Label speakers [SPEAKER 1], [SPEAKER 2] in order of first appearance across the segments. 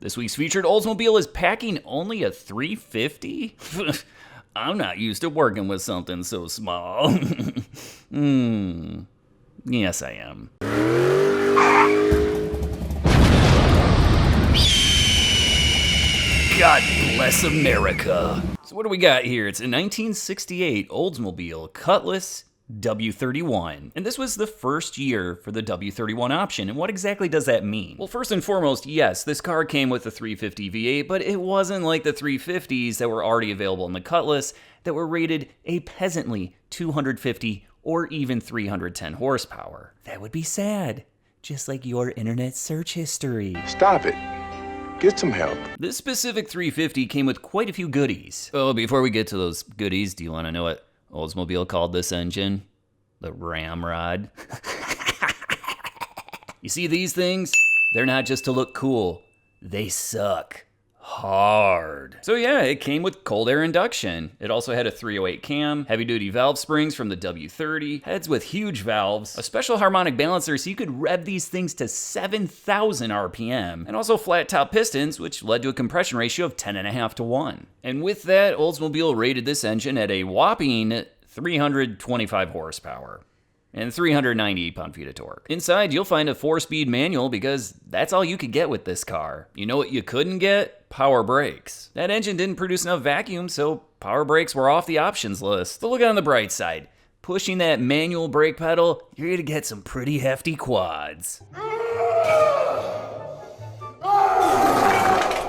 [SPEAKER 1] This week's featured Oldsmobile is packing only a 350? I'm not used to working with something so small. Yes, I am. God bless America. So what do we got here? It's a 1968 Oldsmobile Cutlass W31. And this was the first year for the W31 option. And what exactly does that mean? Well, first and foremost, yes, this car came with a 350 V8, but it wasn't like the 350s that were already available in the Cutlass that were rated a peasantly 250 or even 310 horsepower. That would be sad. Just like your internet search history.
[SPEAKER 2] Stop it. Get some help.
[SPEAKER 1] This specific 350 came with quite a few goodies. Oh, before we get to those goodies, do you want to know what Oldsmobile called this engine? The Ramrod. You see these things? They're not just to look cool. They suck hard. So yeah, it came with cold air induction. It also had a 308 cam, heavy duty valve springs from the W30, heads with huge valves, a special harmonic balancer so you could rev these things to 7,000 RPM, and also flat top pistons, which led to a compression ratio of 10.5 to 1. And with that, Oldsmobile rated this engine at a whopping 325 horsepower and 398 pound-feet of torque. Inside, you'll find a 4-speed manual because that's all you could get with this car. You know what you couldn't get? Power brakes. That engine didn't produce enough vacuum, so power brakes were off the options list. But look on the bright side. Pushing that manual brake pedal, you're gonna get some pretty hefty quads.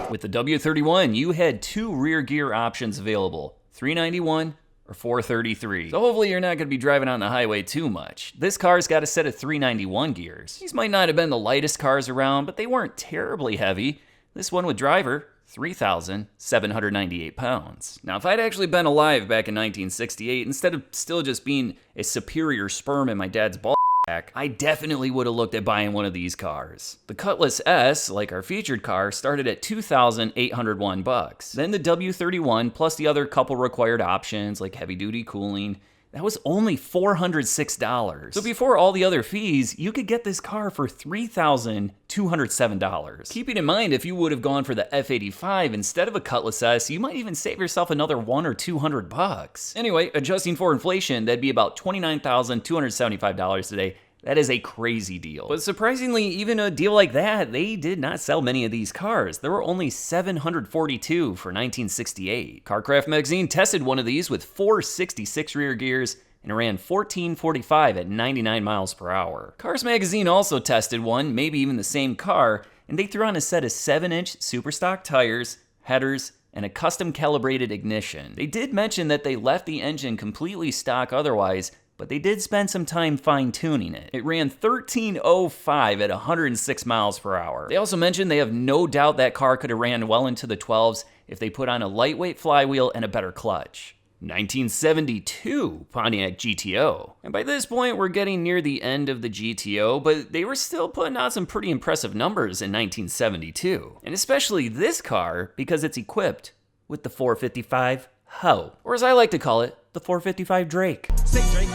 [SPEAKER 1] With the W31, you had 2 rear gear options available, 391 or 433. So hopefully you're not gonna be driving on the highway too much. This car's got a set of 391 gears. These might not have been the lightest cars around, but they weren't terribly heavy. This one with driver, 3,798 pounds. Now, if I'd actually been alive back in 1968, instead of still just being a superior sperm in my dad's ball sack, I definitely would have looked at buying one of these cars. The Cutlass S, like our featured car, started at $2,801. Then the W31 plus the other couple required options like heavy duty cooling, that was only $406. So before all the other fees, you could get this car for $3,207. Keeping in mind, if you would have gone for the F85 instead of a Cutlass S, you might even save yourself another $100 or $200. Anyway, adjusting for inflation, that'd be about $29,275 today. That is a crazy deal. But surprisingly, even a deal like that, they did not sell many of these cars. There were only 742 for 1968. CarCraft magazine tested one of these with 466 rear gears and it ran 1445 at 99 miles per hour. Cars magazine also tested one, maybe even the same car, and they threw on a set of 7-inch superstock tires, headers, and a custom calibrated ignition. They did mention that they left the engine completely stock otherwise, but they did spend some time fine-tuning it. It ran 1305 at 106 miles per hour. They also mentioned they have no doubt that car could have ran well into the 12s if they put on a lightweight flywheel and a better clutch. 1972 Pontiac GTO. And by this point, we're getting near the end of the GTO, but they were still putting out some pretty impressive numbers in 1972. And especially this car, because it's equipped with the 455 Ho, or as I like to call it, the 455 Drake.
[SPEAKER 3] Say Drake,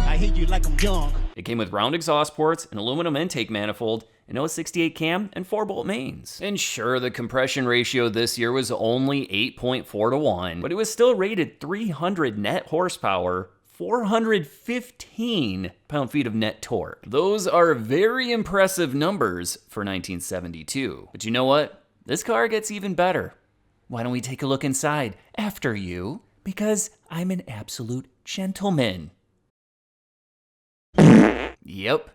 [SPEAKER 3] I hate you like I'm young.
[SPEAKER 1] It came with round exhaust ports, an aluminum intake manifold, an 068 cam, and 4-bolt mains. And sure, the compression ratio this year was only 8.4 to 1, but it was still rated 300 net horsepower, 415 pound-feet of net torque. Those are very impressive numbers for 1972. But you know what? This car gets even better. Why don't we take a look inside after you? Because I'm an absolute gentleman. Yep,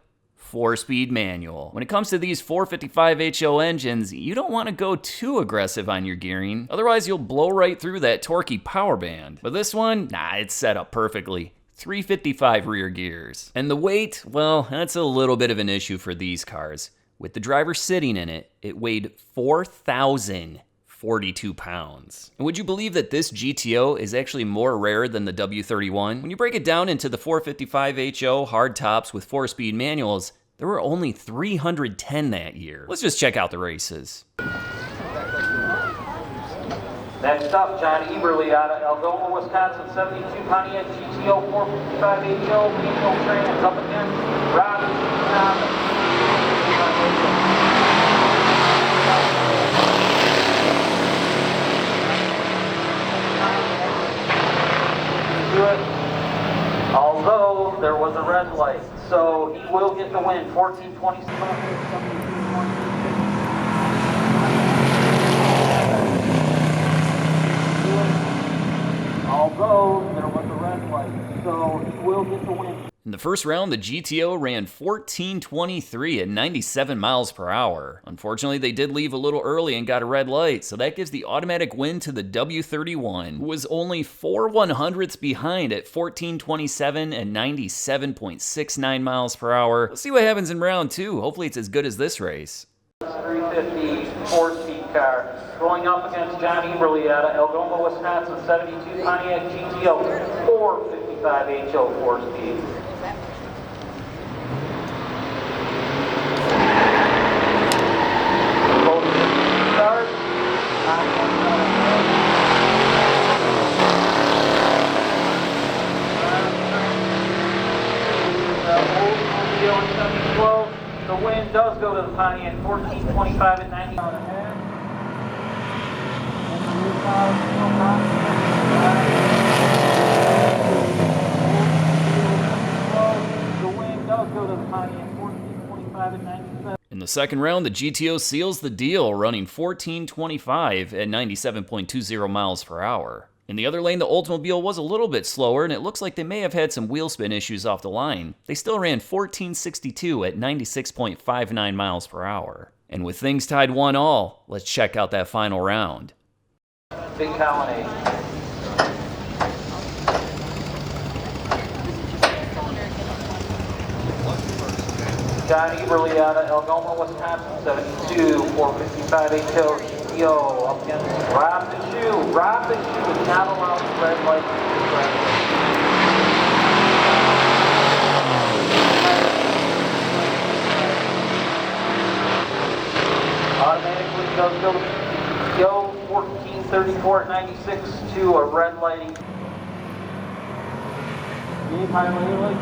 [SPEAKER 1] 4-speed manual. When it comes to these 455 HO engines, you don't want to go too aggressive on your gearing, otherwise you'll blow right through that torquey power band. But this one, it's set up perfectly. 355 rear gears. And the weight, well, that's a little bit of an issue for these cars. With the driver sitting in it, it weighed 4,042 pounds. And would you believe that this GTO is actually more rare than the W31? When you break it down into the 455 HO hard tops with 4-speed manuals, there were only 310 that year. Let's just check out the races.
[SPEAKER 4] Next up, John Eberly out of Algoma, Wisconsin, 72 Pontiac GTO 455 HO, manual trans up against Robbie. red light, so he will get the win. 14:27. Although there was a red light, so he will get the win.
[SPEAKER 1] In the first round, the GTO ran 14:23 at 97 miles per hour. Unfortunately, they did leave a little early and got a red light, so that gives the automatic win to the W31, who was only 4/100ths behind at 14:27 and 97.69 miles per hour. Let's see what happens in round 2. Hopefully it's as good as this race.
[SPEAKER 4] 350 4-speed car going up against John Eberly out of Algoma, Wisconsin, 72 Pontiac GTO 455 HO 4-speed. The win does go to the Pontiac, 14:25 at 90. The win does go to the Pontiac, 14:25 at 97.
[SPEAKER 1] In the second round, the GTO seals the deal, running 14:25 at 97.20 miles per hour. In the other lane, the Oldsmobile was a little bit slower, and it looks like they may have had some wheel spin issues off the line. They still ran 14:62 at 96.59 miles per hour. And with things tied 1-1, let's check out that final round.
[SPEAKER 4] Big colonnade. John Eberly out of Algoma, Wisconsin, 72 455 HO GTO up against Rob the Shoe. Rob the Shoe is not allowed to red light. Automatically does go to GTO 14:34 at 96 to a red lighting. Dave highlighter light.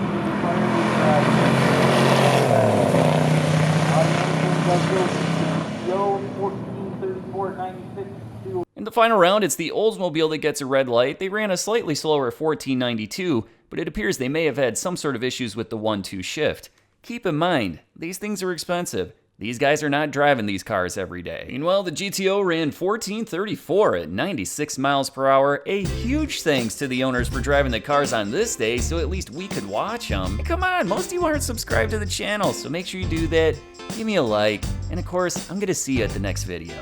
[SPEAKER 1] In the final round, it's the Oldsmobile that gets a red light. They ran a slightly slower 14:92, but it appears they may have had some sort of issues with the 1-2 shift. Keep in mind, these things are expensive. These guys are not driving these cars every day. Meanwhile, the GTO ran 14:34 at 96 miles per hour. A huge thanks to the owners for driving the cars on this day so at least we could watch them. Come on, most of you aren't subscribed to the channel, so make sure you do that. Give me a like, and of course, I'm gonna see you at the next video.